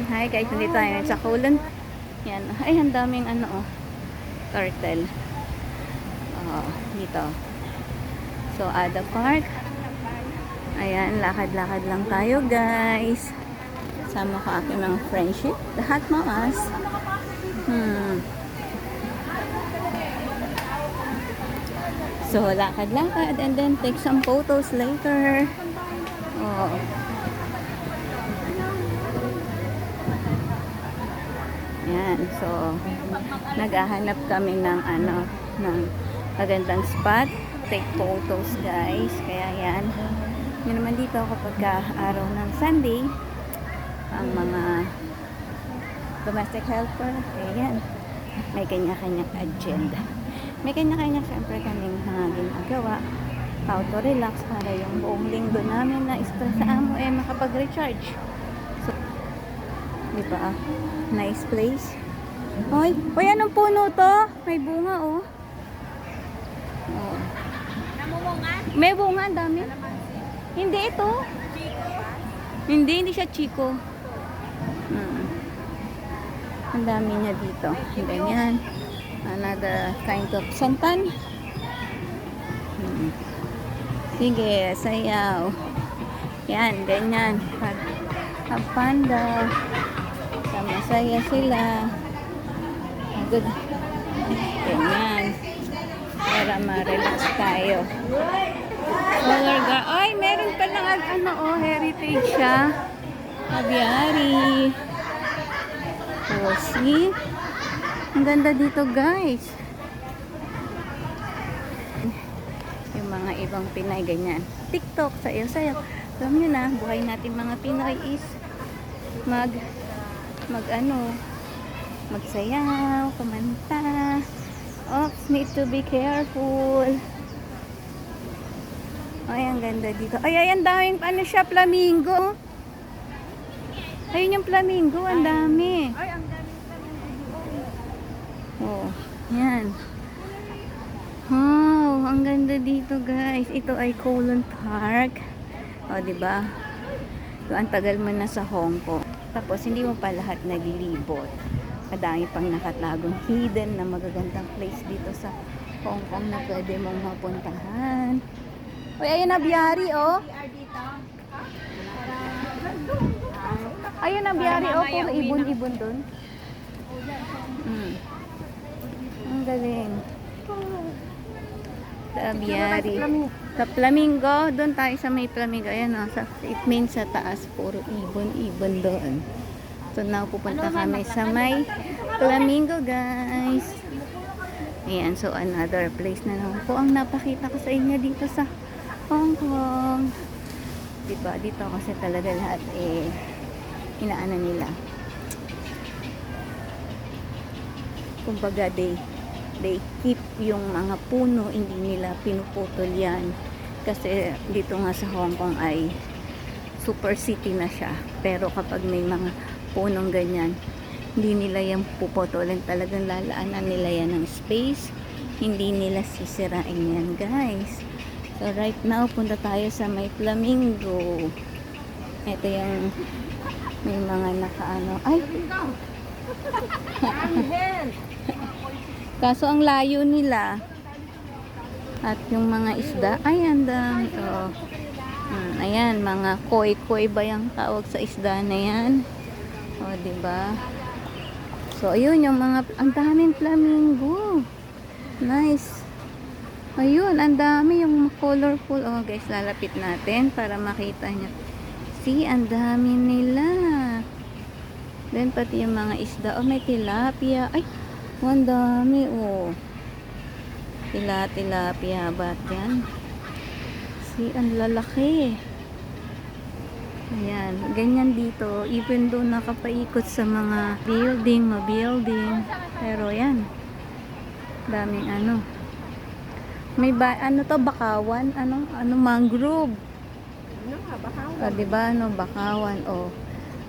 Ayan, hi guys, nandito tayo sa Kulon. Yan, ay, ang daming ano, oh, turtle. Oh, dito. So, Ada Park. Ayan, lakad-lakad lang tayo guys. Sama ko aking mga friendship. Lahat maas. So, lakad-lakad and then take some photos later. Oh. Yan, so naghahanap kami ng ano, ng magandang spot, take photos guys. Kaya yan, yun naman dito kapag araw ng Sunday, ang mga domestic helper, ayan, may kanya-kanyang agenda. May kanya-kanya syempre kaming mga ginagawa, how to relax para yung buong linggo namin na stress sa amo makapag-recharge. So, di ba? Nice place. Hoy, hoy, anong puno to? May bunga, oh. Oh. Namumunga? May bunga, ang dami. Hindi ito. Hindi siya chiko. Ang dami niya dito. Ganyan. Another kind of santan. Sige, sayaw. Yan, ganyan. Have panda. Masaya sila. Good. Ganyan. Para ma-relax tayo. Ay, meron pa lang ano, oh, heritage siya. Aviary. Oh, see? Ang ganda dito, guys. Yung mga ibang Pinay, ganyan. TikTok, sayo-sayo. Alam nyo na, buhay natin mga Pinoy is magsayaw, kumanta. Oops, need to be careful. Ay, ang ganda dito. Ay, ang daming, ano siya, flamingo. Ayun yung flamingo, ang dami. Ay, ang daming flamingo. Oh, yan. Oh, ang ganda dito, guys. Ito ay Kulon Park. Oh, diba? So, ang tagal mo na sa Hong Kong. Tapos, hindi mo pa lahat naglilibot. Madami pang nakatagong hidden na magagandang place dito sa Hong Kong na pwede mong mapuntahan. Uy, ayun na biyari, oh. Ayun na biyari, oh. Puro ibon-ibon dun. Ang galing. Sa biyari. Sa flamingo, doon tayo sa may flamingo. Ayan, oh. It means sa taas, puro ibon-ibon doon. So now pupunta kami sa may flamingo, guys. Ayan, so another place na naman po ang napakita ko sa inyo dito sa Hong Kong. Diba? Dito kasi talaga lahat inaano nila. Kumbaga they keep yung mga puno, hindi nila pinuputol yan. Kasi dito nga sa Hong Kong ay super city na siya. Pero kapag may mga punong ganyan, hindi nila yan puputulin, talagang lalaanan nila yan ng space, hindi nila sisirain yan, guys. So right now punta tayo sa may flamingo. Ito yung may mga nakaano, ay kaso ang layo nila at yung mga isda, ay ang dami, oh. Ayan, mga koi ba yung tawag sa isda na yan? O, diba? So, ayun, yung mga, ang daming flamingo. Nice. Ayun, ang dami yung colorful. Oh, guys, lalapit natin para makita nyo. See, ang dami nila. Then, pati yung mga isda. Oh, may tilapia. Ay, ang dami, oh. Tilapia. Ba't yan? See, ang lalaki. Ayan, ganyan dito. Even doon nakapaikot sa mga building. Pero yan. Daming ano. May ano to, bakawan? Ano, mangrove. O, diba, ano, bakawan, oh.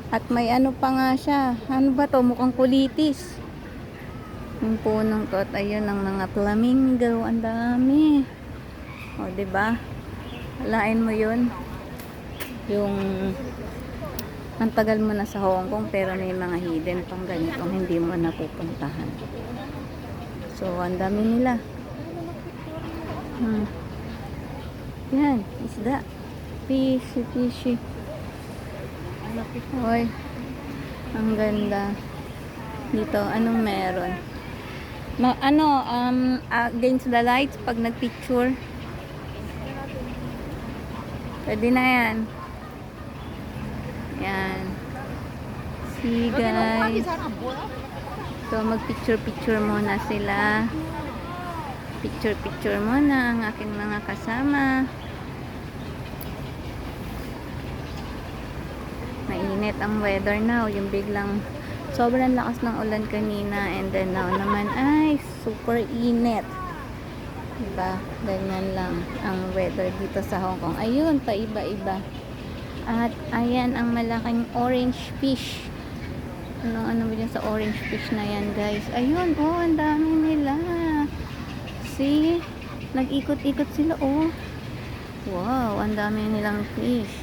At may ano pa nga siya. Ano ba to? Mukhang kulitis. Yung punong to. At ayun, ang mga flamingo. Ang dami. O, diba? Alain mo yun. Yung ang tagal mo na sa Hong Kong pero may mga hidden pang ganitong hindi mo napupuntahan. So, ang dami nila. Yan, isda. Fishy. Hoy, ang ganda. Dito, anong meron? Against the lights pag nagpicture. Pwede na yan. Yan. See guys. So magpicture muna sila. Picture muna ang aking mga kasama. Mainit ang weather now. Yung biglang sobrang lakas ng ulan kanina and then now naman ay super init. Diba? Ganyan lang ang weather dito sa Hong Kong. Ayun, paiba-iba. At ayan ang malaking orange fish. Ano ba dyan sa orange fish na yan, guys? Ayun, oh, ang dami nila. See? Nag-ikot-ikot sila, oh. Wow, ang dami nilang fish.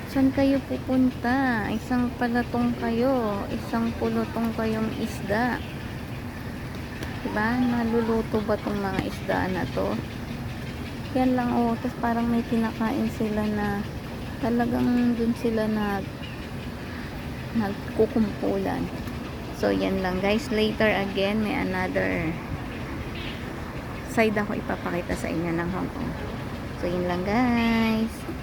Saan kayo pupunta? Isang palatong kayo. Isang pulutong kayong isda. Diba? Naluluto ba tong mga isda na to? Yan lang, oh. Tapos parang may kinakain sila na talagang dun sila nagkukumpulan. So, yan lang, guys. Later again, may another side ako ipapakita sa inyo ng Hong Kong. So, yun lang, guys.